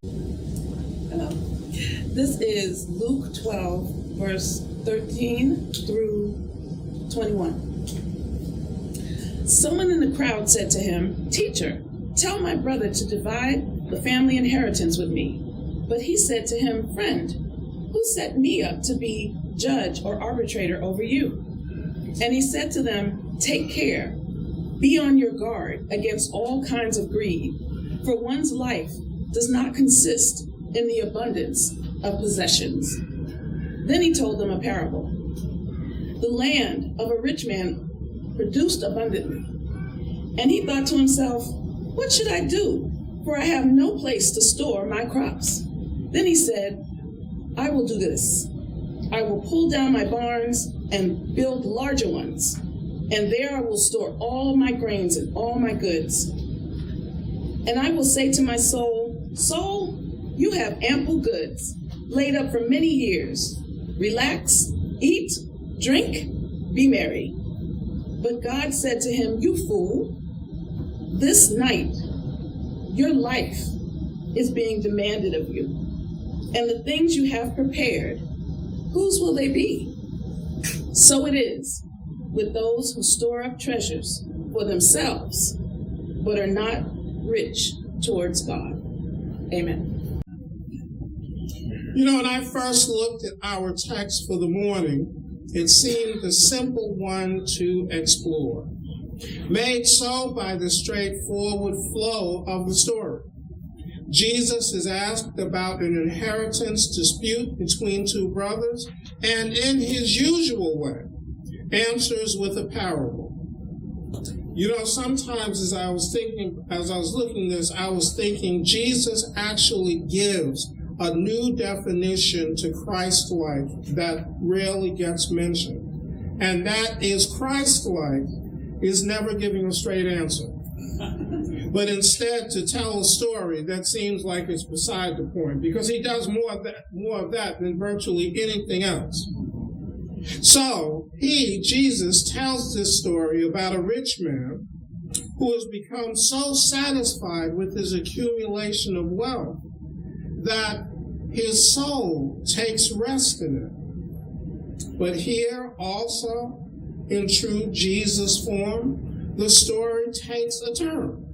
Hello. This is Luke 12, verse 13 through 21. Someone in the crowd said to him, "Teacher, tell my brother to divide the family inheritance with me." But he said to him, "Friend, who set me up to be judge or arbitrator over you?" And he said to them, "Take care, be on your guard against all kinds of greed, for one's life does not consist in the abundance of possessions." Then he told them a parable. The land of a rich man produced abundantly, and he thought to himself, "What should I do? For I have no place to store my crops." Then he said, "I will do this. I will pull down my barns and build larger ones, and there I will store all my grains and all my goods. And I will say to my soul, 'Soul, you have ample goods laid up for many years. Relax, eat, drink, be merry.' But God said to him, 'You fool, this night your life is being demanded of you, and the things you have prepared, whose will they be?' So it is with those who store up treasures for themselves, but are not rich towards God." Amen. You know, when I first looked at our text for the morning, it seemed a simple one to explore, made so by the straightforward flow of the story. Jesus is asked about an inheritance dispute between two brothers, and in his usual way, answers with a parable. You know, sometimes as I was looking at this, I was thinking Jesus actually gives a new definition to Christ-like that rarely gets mentioned. And that is Christ-like is never giving a straight answer, but instead to tell a story that seems like it's beside the point, because he does more of that than virtually anything else. So Jesus, tells this story about a rich man who has become so satisfied with his accumulation of wealth that his soul takes rest in it. But here also, in true Jesus form, the story takes a turn.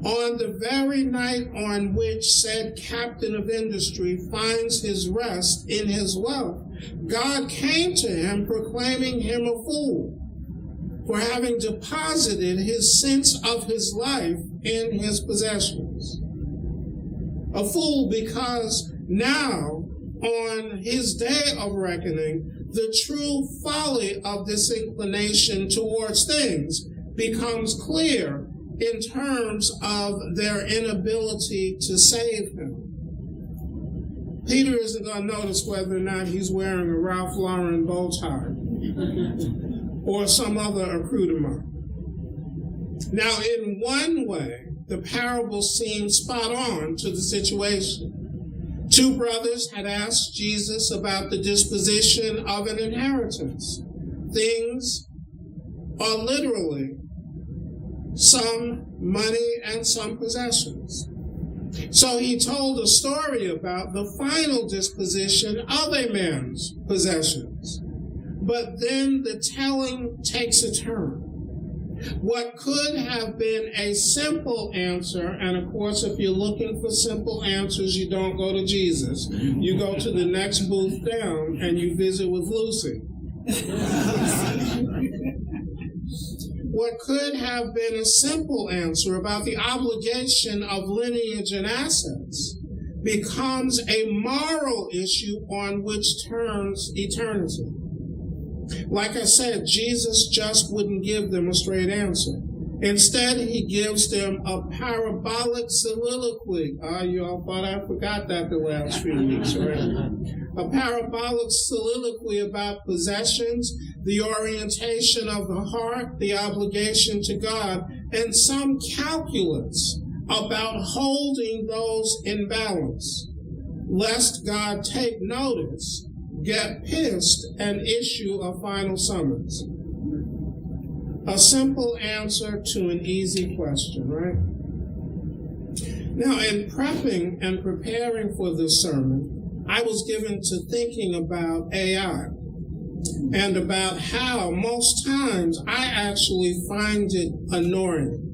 On the very night on which said captain of industry finds his rest in his wealth, God came to him proclaiming him a fool for having deposited his sense of his life in his possessions. A fool because now, on his day of reckoning, the true folly of this inclination towards things becomes clear in terms of their inability to save him. Peter isn't going to notice whether or not he's wearing a Ralph Lauren bow tie or some other accoutrement. Now, in one way, the parable seems spot on to the situation. Two brothers had asked Jesus about the disposition of an inheritance. Things are literally some money and some possessions. So he told a story about the final disposition of a man's possessions. But then the telling takes a turn. What could have been a simple answer, and of course, if you're looking for simple answers, you don't go to Jesus. You go to the next booth down and you visit with Lucy. What could have been a simple answer about the obligation of lineage and assets becomes a moral issue on which turns eternity. Like I said, Jesus just wouldn't give them a straight answer. Instead, he gives them a parabolic soliloquy. You all thought I forgot that the last few weeks, right? A parabolic soliloquy about possessions, the orientation of the heart, the obligation to God, and some calculus about holding those in balance, lest God take notice, get pissed, and issue a final summons. A simple answer to an easy question, right? Now, in prepping and preparing for this sermon, I was given to thinking about AI and about how most times I actually find it annoying.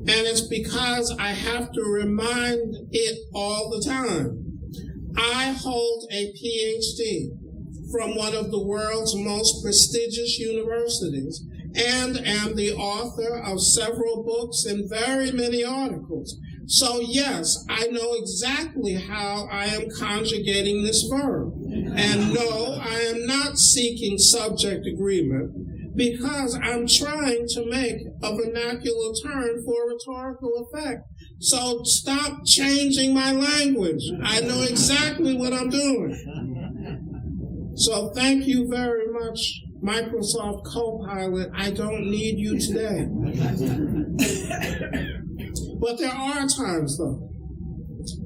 And it's because I have to remind it all the time. I hold a PhD from one of the world's most prestigious universities and am the author of several books and very many articles. So yes, I know exactly how I am conjugating this verb. And no, I am not seeking subject agreement because I'm trying to make a vernacular turn for rhetorical effect. So stop changing my language. I know exactly what I'm doing. So thank you very much, Microsoft Copilot. I don't need you today. But there are times, though,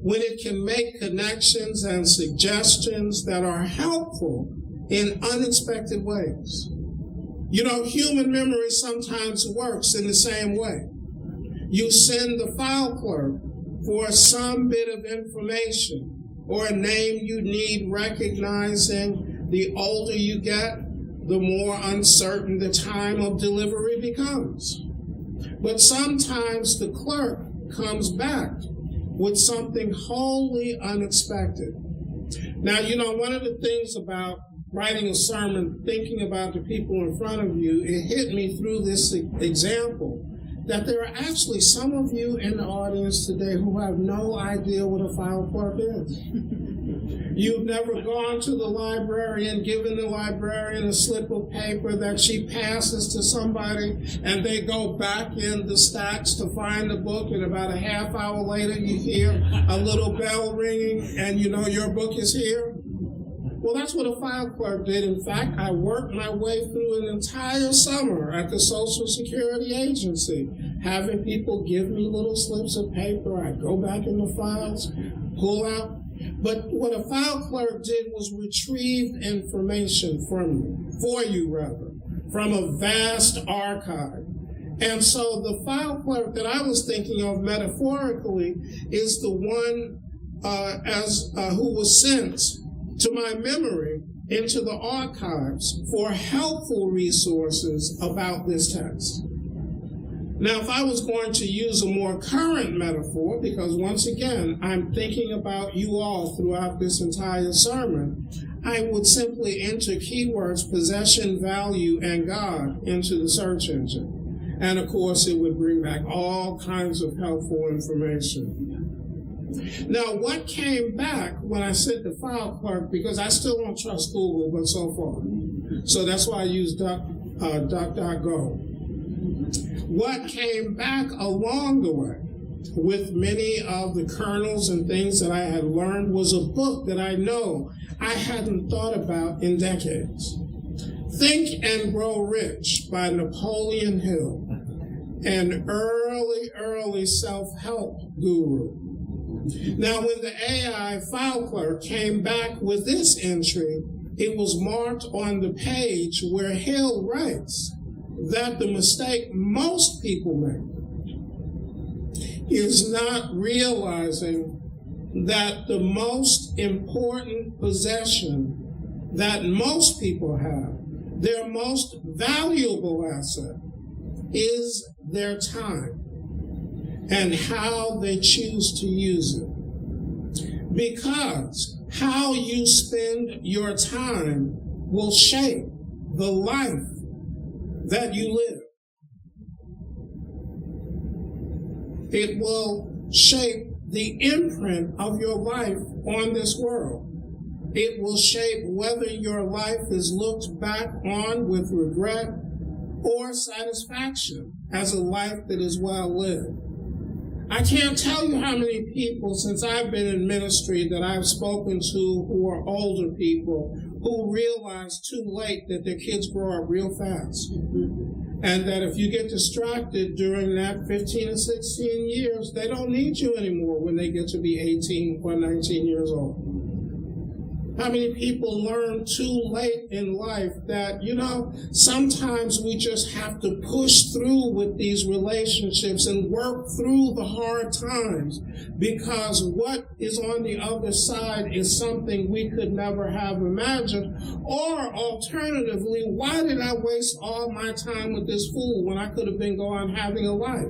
when it can make connections and suggestions that are helpful in unexpected ways. You know, human memory sometimes works in the same way. You send the file clerk for some bit of information or a name you need recognizing. The older you get, the more uncertain the time of delivery becomes. But sometimes the clerk comes back with something wholly unexpected. Now, you know, one of the things about writing a sermon, thinking about the people in front of you, it hit me through this example that there are actually some of you in the audience today who have no idea what a file clerk is. You've never gone to the library and given the librarian a slip of paper that she passes to somebody and they go back in the stacks to find the book, and about a half hour later you hear a little bell ringing and you know your book is here. Well, that's what a file clerk did. In fact, I worked my way through an entire summer at the Social Security Agency, having people give me little slips of paper. I'd go back in the files, pull out. But what a file clerk did was retrieve information for you, from a vast archive. And so the file clerk that I was thinking of metaphorically is the one who was sent to my memory into the archives for helpful resources about this text. Now, if I was going to use a more current metaphor, because once again, I'm thinking about you all throughout this entire sermon, I would simply enter keywords possession, value, and God into the search engine. And of course, it would bring back all kinds of helpful information. Now, what came back when I said the file clerk, because I still don't trust Google, but so far. So that's why I use DuckDuckGo. What came back along the way with many of the kernels and things that I had learned was a book that I know I hadn't thought about in decades. Think and Grow Rich by Napoleon Hill, an early self-help guru. Now, when the AI file clerk came back with this entry, it was marked on the page where Hill writes that the mistake most people make is not realizing that the most important possession that most people have, their most valuable asset, is their time and how they choose to use it. Because how you spend your time will shape the life that you live. It will shape the imprint of your life on this world. It will shape whether your life is looked back on with regret or satisfaction as a life that is well lived. I can't tell you how many people since I've been in ministry that I've spoken to who are older people who realize too late that their kids grow up real fast. And that if you get distracted during that 15 or 16 years, they don't need you anymore when they get to be 18 or 19 years old. How many people learn too late in life that, sometimes we just have to push through with these relationships and work through the hard times, because what is on the other side is something we could never have imagined. Or alternatively, why did I waste all my time with this fool when I could have been going having a life?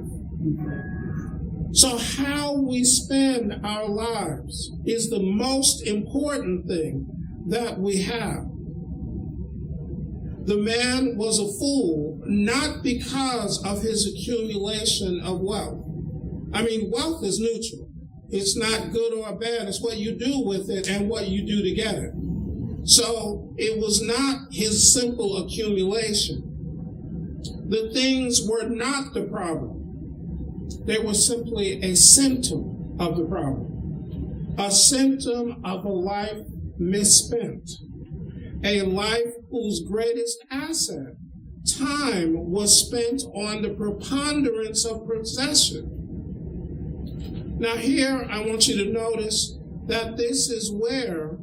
So how we spend our lives is the most important thing that we have. The man was a fool, not because of his accumulation of wealth. I mean, wealth is neutral. It's not good or bad. It's what you do with it and what you do to get it. So it was not his simple accumulation. The things were not the problem. They were simply a symptom of the problem, a symptom of a life misspent, a life whose greatest asset, time, was spent on the preponderance of possession. Now here, I want you to notice that this is where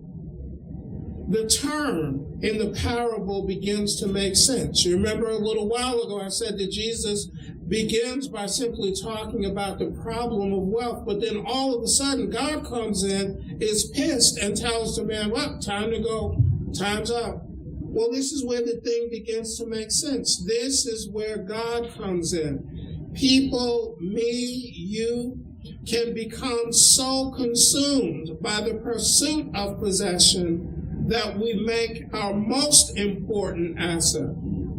the term in the parable begins to make sense. You remember a little while ago I said that Jesus begins by simply talking about the problem of wealth, but then all of a sudden God comes in, is pissed, and tells the man, well, time to go, time's up. Well, this is where the thing begins to make sense. This is where God comes in. People, me, you, can become so consumed by the pursuit of possession that we make our most important asset,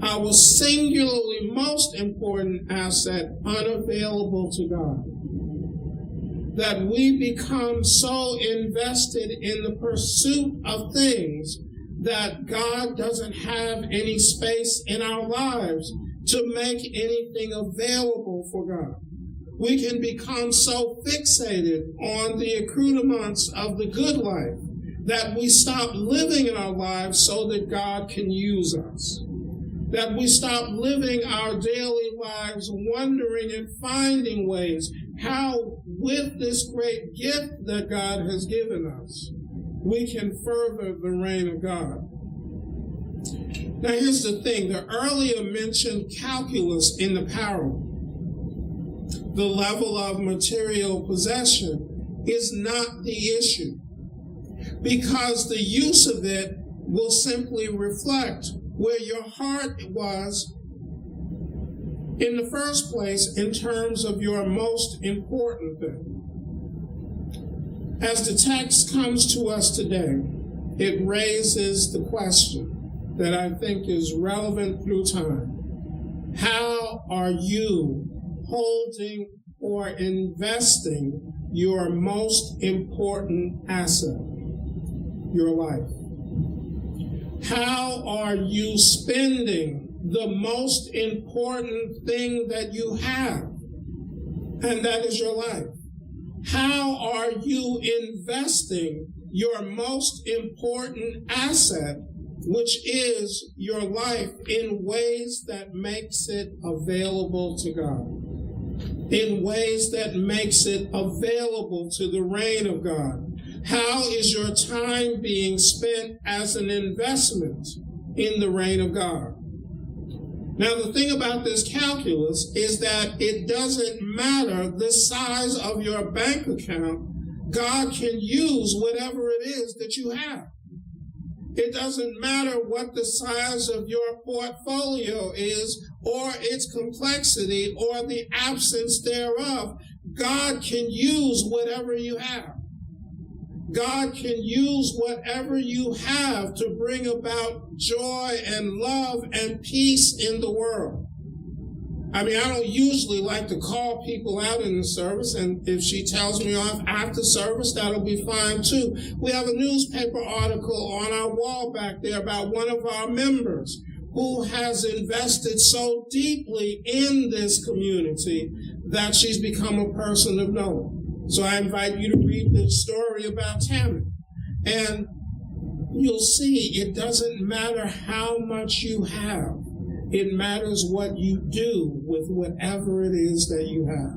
our singularly most important asset, unavailable to God. That we become so invested in the pursuit of things that God doesn't have any space in our lives to make anything available for God. We can become so fixated on the accoutrements of the good life that we stop living in our lives so that God can use us. That we stop living our daily lives wondering and finding ways how, with this great gift that God has given us, we can further the reign of God. Now here's the thing, the earlier mentioned calculus in the parable, the level of material possession, is not the issue, because the use of it will simply reflect where your heart was in the first place in terms of your most important thing. As the text comes to us today, it raises the question that I think is relevant through time. How are you holding or investing your most important asset, your life? How are you spending the most important thing that you have, and that is your life? How are you investing your most important asset, which is your life, in ways that makes it available to God, in ways that makes it available to the reign of God? How is your time being spent as an investment in the reign of God? Now, the thing about this calculus is that it doesn't matter the size of your bank account. God can use whatever it is that you have. It doesn't matter what the size of your portfolio is, or its complexity, or the absence thereof. God can use whatever you have. God can use whatever you have to bring about joy and love and peace in the world. I mean, I don't usually like to call people out in the service, and if she tells me off after service, that'll be fine too. We have a newspaper article on our wall back there about one of our members who has invested so deeply in this community that she's become a person of note. So I invite you to read the story about Tammy. And you'll see it doesn't matter how much you have. It matters what you do with whatever it is that you have.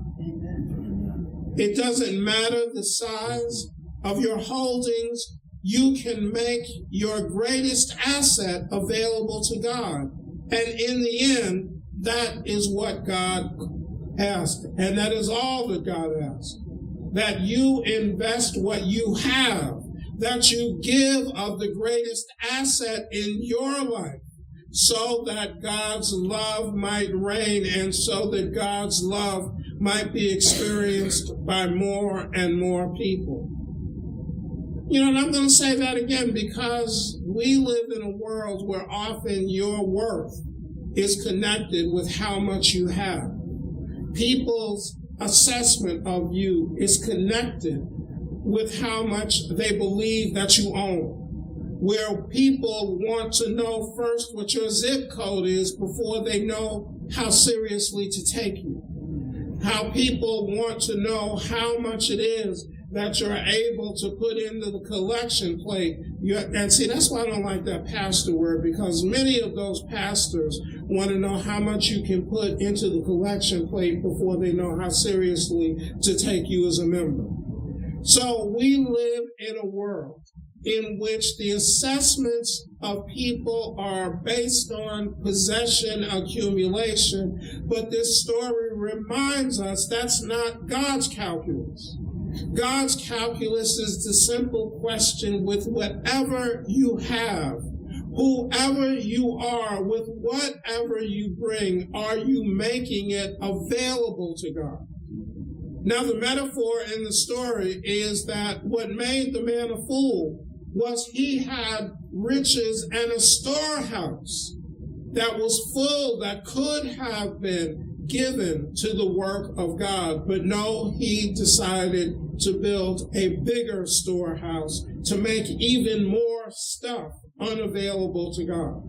It doesn't matter the size of your holdings you can make your greatest asset available to God. And in the end, that is what God asked. And that is all that God asked. That you invest what you have, that you give of the greatest asset in your life, so that God's love might reign and so that God's love might be experienced by more and more people. And I'm going to say that again because we live in a world where often your worth is connected with how much you have. People's assessment of you is connected with how much they believe that you own. Where people want to know first what your zip code is before they know how seriously to take you. How people want to know how much it is that you're able to put into the collection plate. And see, that's why I don't like that pastor word, because many of those pastors want to know how much you can put into the collection plate before they know how seriously to take you as a member. So we live in a world in which the assessments of people are based on possession accumulation, but this story reminds us that's not God's calculus. God's calculus is the simple question: with whatever you have, whoever you are, with whatever you bring, are you making it available to God? Now, the metaphor in the story is that what made the man a fool was he had riches and a storehouse that was full, that could have been given to the work of God. But no, he decided to build a bigger storehouse to make even more stuff unavailable to God.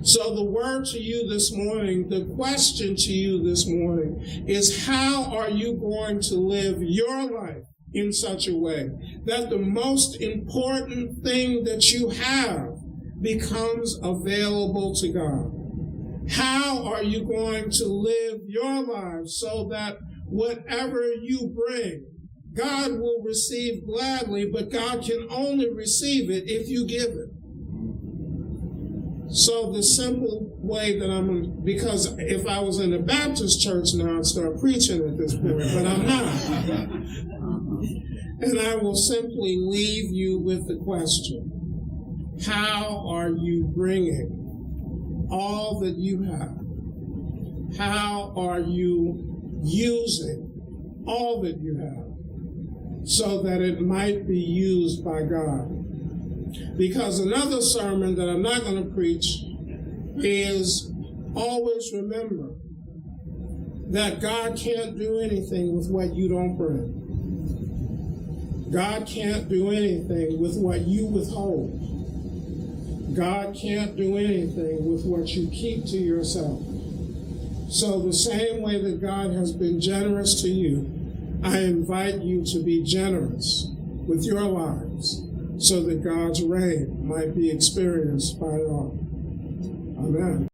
So the word to you this morning, the question to you this morning is, how are you going to live your life in such a way that the most important thing that you have becomes available to God? How are you going to live your lives so that whatever you bring, God will receive gladly, but God can only receive it if you give it? So the simple way that because if I was in a Baptist church now, I'd start preaching at this point, but I'm not. And I will simply leave you with the question: how are you bringing all that you have? How are you using all that you have so that it might be used by God? Because another sermon that I'm not going to preach is, always remember that God can't do anything with what you don't bring. God can't do anything with what you withhold. God can't do anything with what you keep to yourself. So the same way that God has been generous to you, I invite you to be generous with your lives so that God's reign might be experienced by all. Amen.